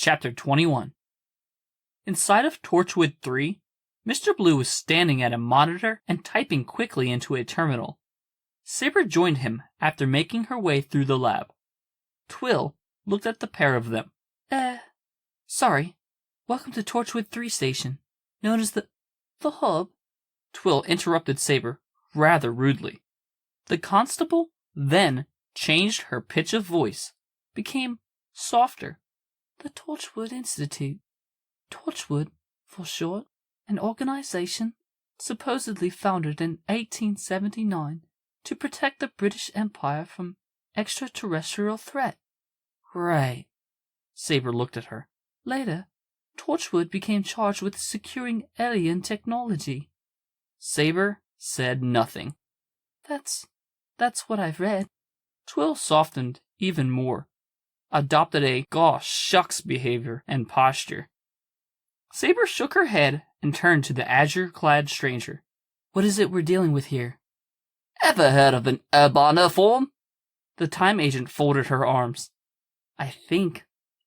Chapter 21. Inside of Torchwood 3, Mr. Blue was standing at a monitor and typing quickly into a terminal. Saber joined him after making her way through the lab. Twill looked at the pair of them. Sorry. Welcome to Torchwood 3 station, known as the hub. Twill interrupted Saber rather rudely. The constable then changed her pitch of voice, became softer. The Torchwood Institute. Torchwood, for short, an organization supposedly founded in 1879 to protect the British Empire from extraterrestrial threat. Right. Saber looked at her. Later, Torchwood became charged with securing alien technology. Saber said nothing. That's what I've read. Twill softened even more, adopted a gosh shucks behavior and posture. Saber shook her head and turned to the azure-clad stranger. What is it we're dealing with here? Ever heard of an urbaniform? The time agent folded her arms. I think.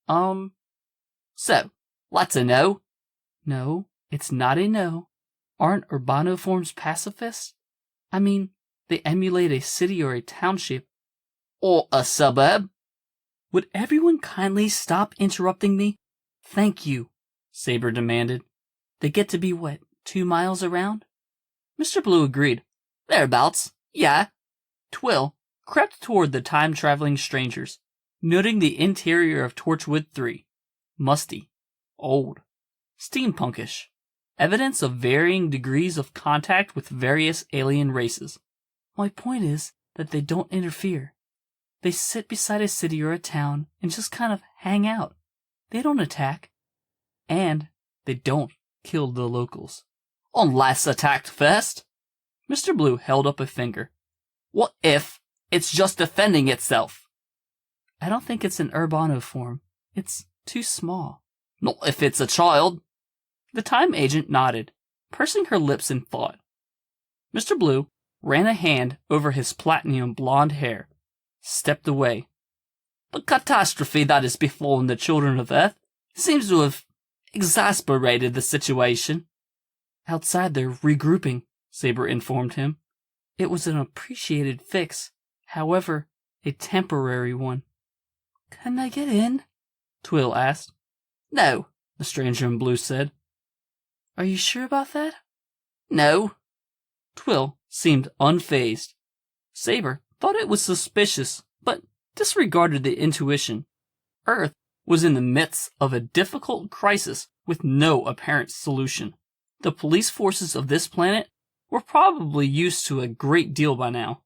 So, what's a no? No, it's not a no. Aren't urbaniforms pacifists? I mean, they emulate a city or a township. Or a suburb? Would everyone kindly stop interrupting me? Thank you, Saber demanded. They get to be, 2 miles around? Mr. Blue agreed. Thereabouts, yeah. Twill crept toward the time-traveling strangers, noting the interior of Torchwood 3. Musty, old, steampunkish, evidence of varying degrees of contact with various alien races. My point is that they don't interfere. They sit beside a city or a town and just kind of hang out. They don't attack. And they don't kill the locals. Unless attacked first. Mr. Blue held up a finger. What if it's just defending itself? I don't think it's an urbaniform. It's too small. Not if it's a child. The time agent nodded, pursing her lips in thought. Mr. Blue ran a hand over his platinum blonde hair, stepped away. The catastrophe that has befallen the children of Earth seems to have exasperated the situation. Outside they're regrouping, Saber informed him. It was an appreciated fix, however, a temporary one. Can I get in? Twill asked. No, the stranger in blue said. Are you sure about that? No. Twill seemed unfazed. Saber thought it was suspicious, but disregarded the intuition. Earth was in the midst of a difficult crisis with no apparent solution. The police forces of this planet were probably used to a great deal by now.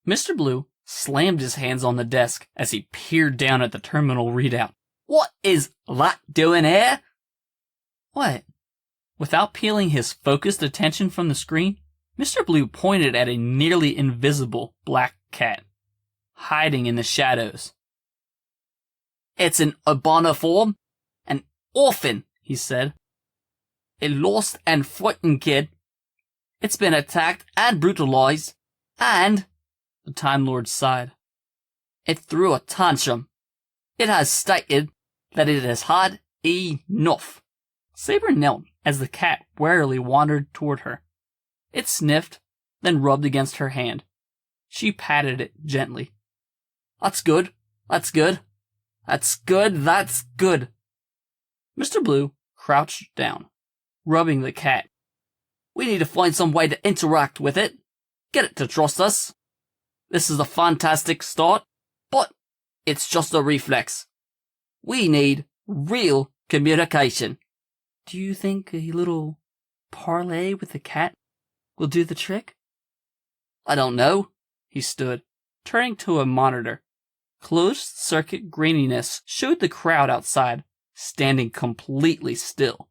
Mr. Blue slammed his hands on the desk as he peered down at the terminal readout. What is that doing here? What? Without peeling his focused attention from the screen, Mr. Blue pointed at a nearly invisible black cat, hiding in the shadows. It's an urbaniform, an orphan, he said. A lost and frightened kid. It's been attacked and brutalized, and, the Time Lord sighed, it threw a tantrum. It has stated that it has had enough. Saber knelt as the cat warily wandered toward her. It sniffed, then rubbed against her hand. She patted it gently. That's good. That's good. That's good. That's good. Mr. Blue crouched down, rubbing the cat. We need to find some way to interact with it. Get it to trust us. This is a fantastic start, but it's just a reflex. We need real communication. Do you think a little parlay with the cat will do the trick? I don't know. He stood, turning to a monitor. Closed-circuit graininess showed the crowd outside, standing completely still.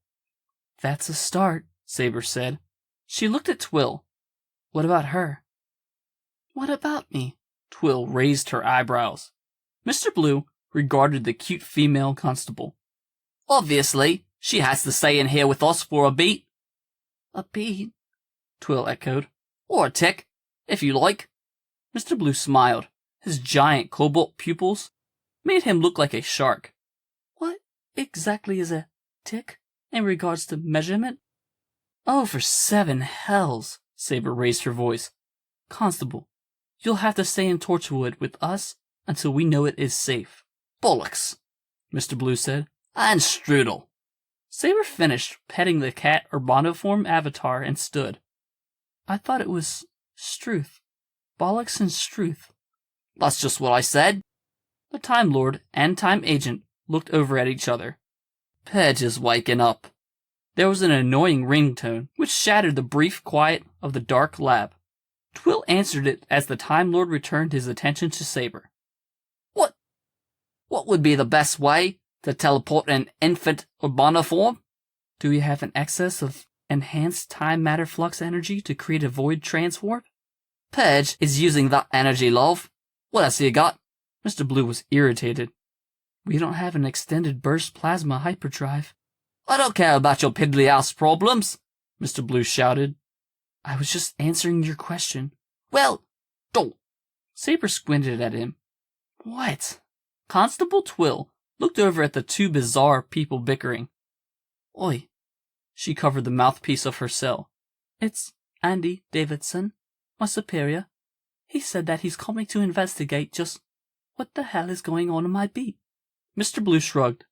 That's a start, Saber said. She looked at Twill. What about her? What about me? Twill raised her eyebrows. Mr. Blue regarded the cute female constable. Obviously, she has to stay in here with us for a beat. A beat? Twill echoed. Or a tick, if you like. Mr. Blue smiled. His giant cobalt pupils made him look like a shark. What exactly is a tick in regards to measurement? Oh, for 7 hells! Saber raised her voice. Constable, you'll have to stay in Torchwood with us until we know it is safe. Bollocks, Mr. Blue said. And strudel. Saber finished petting the cat urbaniform avatar and stood. I thought it was Struth. Bollocks and Struth. That's just what I said. The Time Lord and Time Agent looked over at each other. Purge is waking up. There was an annoying ringtone, which shattered the brief quiet of the dark lab. Twill answered it as the Time Lord returned his attention to Saber. What would be the best way to teleport an infant urbaniform? Do we have an excess of enhanced time matter flux energy to create a void transwarp? Purge is using that energy, love. What else you got? Mr. Blue was irritated. We don't have an extended burst plasma hyperdrive. I don't care about your piddly ass problems, Mr. Blue shouted. I was just answering your question. Well, don't. Saber squinted at him. What? Constable Twill looked over at the two bizarre people bickering. Oi. She covered the mouthpiece of her cell. It's Andy Davidson, my superior. He said that he's coming to investigate just what the hell is going on in my beat. Mr. Blue shrugged.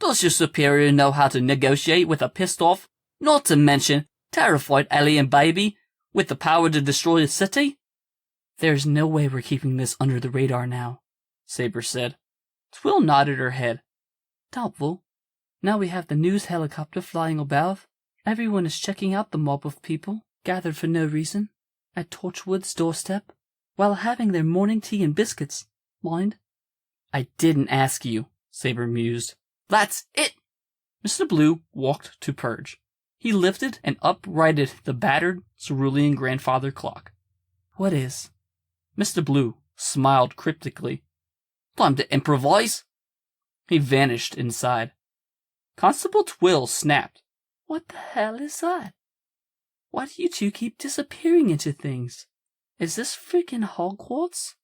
Does your superior know how to negotiate with a pissed-off, not to mention terrified alien baby with the power to destroy a city? There's no way we're keeping this under the radar now, Saber said. Twill nodded her head. Doubtful. Now we have the news helicopter flying above. Everyone is checking out the mob of people, gathered for no reason, at Torchwood's doorstep, while having their morning tea and biscuits. Mind? I didn't ask you, Saber mused. That's it! Mr. Blue walked to Purge. He lifted and uprighted the battered cerulean grandfather clock. What is? Mr. Blue smiled cryptically. Time to improvise. He vanished inside. Constable Twill snapped. What the hell is that? Why do you two keep disappearing into things? Is this freaking Hogwarts?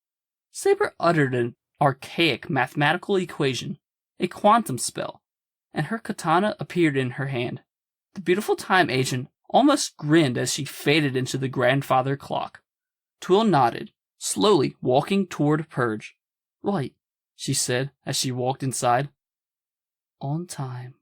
Saber uttered an archaic mathematical equation, a quantum spell, and her katana appeared in her hand. The beautiful time agent almost grinned as she faded into the grandfather clock. Twill nodded, slowly walking toward Purge. Right, she said as she walked inside. On time.